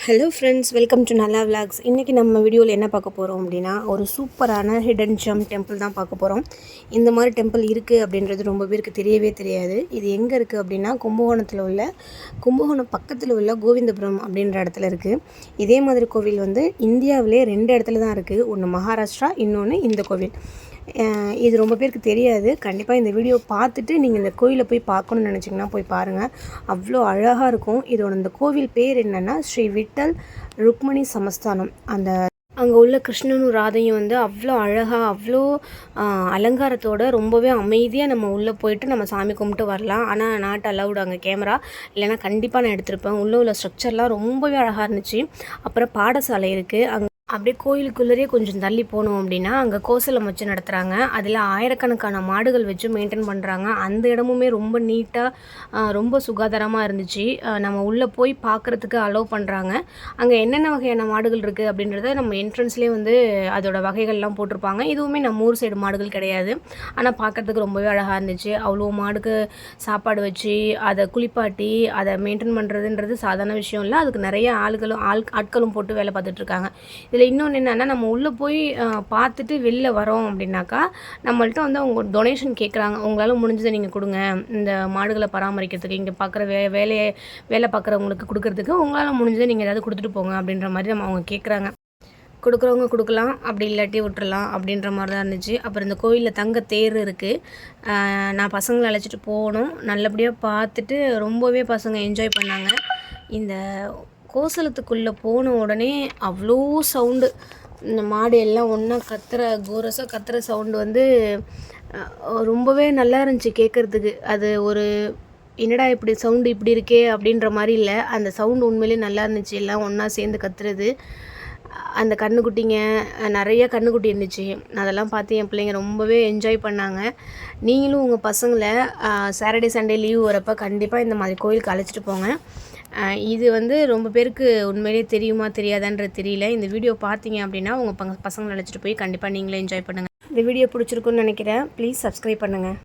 Hello friends, welcome to நல்லா vlogs. இன்றைக்கி நம்ம வீடியோவில் என்ன பார்க்க போகிறோம் அப்படின்னா, ஒரு சூப்பரான ஹிடன் ஜெம் டெம்பிள் தான் பார்க்க போகிறோம். இந்த மாதிரி டெம்பிள் இருக்குது அப்படின்றது ரொம்ப பேருக்கு தெரியவே தெரியாது. இது எங்கே இருக்குது அப்படின்னா, கும்பகோணம் பக்கத்தில் உள்ள கோவிந்தபுரம் அப்படின்ற இடத்துல இருக்குது. இதே மாதிரி கோவில் வந்து இந்தியாவிலே 2 இடத்துல தான் இருக்குது. ஒன்று மகாராஷ்டிரா, இன்னொன்று இந்த கோவில். இது ரொம்ப பேருக்கு தெரியாது. கண்டிப்பாக இந்த வீடியோ பார்த்துட்டு நீங்கள் இந்த கோயிலை போய் பார்க்கணுன்னு நினச்சிங்கன்னா போய் பாருங்கள். அவ்வளோ அழகாக இருக்கும். இந்த கோவில் பேர் என்னென்னா ஸ்ரீ விட்டல் ருக்மணி சமஸ்தானம். அங்கே உள்ள கிருஷ்ணனும் ராதையும் வந்து அவ்வளோ அழகாக, அவ்வளோ அலங்காரத்தோடு ரொம்பவே அமைதியாக நம்ம உள்ளே போயிட்டு நம்ம சாமி கும்பிட்டு வரலாம். ஆனால் நாட் அலவுட் அங்கே கேமரா, இல்லைனா கண்டிப்பாக நான் எடுத்திருப்பேன். உள்ளே உள்ள ஸ்ட்ரக்சர்லாம் ரொம்பவே அழகாக இருந்துச்சு. அப்புறம் பாடசாலை இருக்குது. அப்படியே கோயிலுக்குள்ளேயே கொஞ்சம் தள்ளி போனோம் அப்படின்னா அங்கே கோசலம் வச்சு நடத்துகிறாங்க. அதில் ஆயிரக்கணக்கான மாடுகள் வச்சு மெயின்டைன் பண்ணுறாங்க. அந்த இடமுமே ரொம்ப நீட்டாக, ரொம்ப சுகாதாரமாக இருந்துச்சு. நம்ம உள்ளே போய் பார்க்குறதுக்கு அலோவ் பண்ணுறாங்க. அங்கே என்னென்ன வகையான மாடுகள் இருக்குது அப்படின்றத நம்ம என்ட்ரன்ஸ்லேயே வந்து அதோட வகைகள்லாம் போட்டிருப்பாங்க. இதுவுமே நம்ம ஊர் சைடு மாடுகள் கிடையாது. ஆனால் பார்க்குறதுக்கு ரொம்பவே அழகாக இருந்துச்சு. அவ்வளோ மாடுக்கு சாப்பாடு வச்சு அதை குளிப்பாட்டி அதை மெயின்டைன் பண்ணுறதுன்றது சாதாரண விஷயம் இல்லை. அதுக்கு நிறைய ஆட்களும் போட்டு வேலை பார்த்துட்ருக்காங்க. இதில் இன்னொன்று என்னென்னா, நம்ம உள்ளே போய் பார்த்துட்டு வெளில வரோம் அப்படின்னாக்கா நம்மள்ட்ட வந்து அவங்க டொனேஷன் கேட்குறாங்க. உங்களால் முடிஞ்சதை நீங்கள் கொடுங்க, இந்த மாடுகளை பராமரிக்கிறதுக்கு, இங்கே பார்க்குற வேலை பார்க்குறவங்களுக்கு கொடுக்குறதுக்கு உங்களால் முடிஞ்சதை நீங்கள் ஏதாவது கொடுத்துட்டு போங்க அப்படின்ற மாதிரி அவங்க கேட்குறாங்க. கொடுக்குறவங்க கொடுக்கலாம், அப்படி இல்லாட்டி விட்டுறலாம் அப்படின்ற மாதிரி தான் இருந்துச்சு. அப்புறம் இந்த கோயிலில் தங்க தேர் இருக்குது. நான் பசங்களை அழைச்சிட்டு போகணும். நல்லபடியாக பார்த்துட்டு ரொம்பவே பசங்க என்ஜாய் பண்ணாங்க. இந்த கோசலத்துக்குள்ளே போன உடனே அவ்வளோ சவுண்டு, இந்த மாடு எல்லாம் ஒன்றா கோரஸாக கத்துற சவுண்டு வந்து ரொம்பவே நல்லா இருந்துச்சு கேட்குறதுக்கு. அது ஒரு என்னடா இப்படி சவுண்டு இப்படி இருக்கே அப்படின்ற மாதிரி இல்லை, அந்த சவுண்டு உண்மையிலே நல்லா இருந்துச்சு. எல்லாம் ஒன்றா சேர்ந்து கத்துறது. அந்த கன்றுக்குட்டிங்க, நிறைய கன்றுக்குட்டி இருந்துச்சு. அதெல்லாம் பார்த்து என் பிள்ளைங்க ரொம்பவே என்ஜாய் பண்ணாங்க. நீங்களும் உங்கள் பசங்களை சாட்டர்டே சண்டே லீவ் வரப்போ கண்டிப்பாக இந்த மாதிரி கோயிலுக்கு அழைச்சிட்டு போங்க. இது வந்து ரொம்ப பேருக்கு உண்மையிலே தெரியுமா தெரியாதான்றது தெரியல. இந்த வீடியோ பார்த்தீங்க அப்படின்னா உங்கள் பசங்களை அழைச்சிட்டு போய் கண்டிப்பாக நீங்களே என்ஜாய் பண்ணுங்கள். இந்த வீடியோ பிடிச்சிருக்குன்னு நினைக்கிறேன். ப்ளீஸ் சப்ஸ்கிரைப் பண்ணுங்கள்.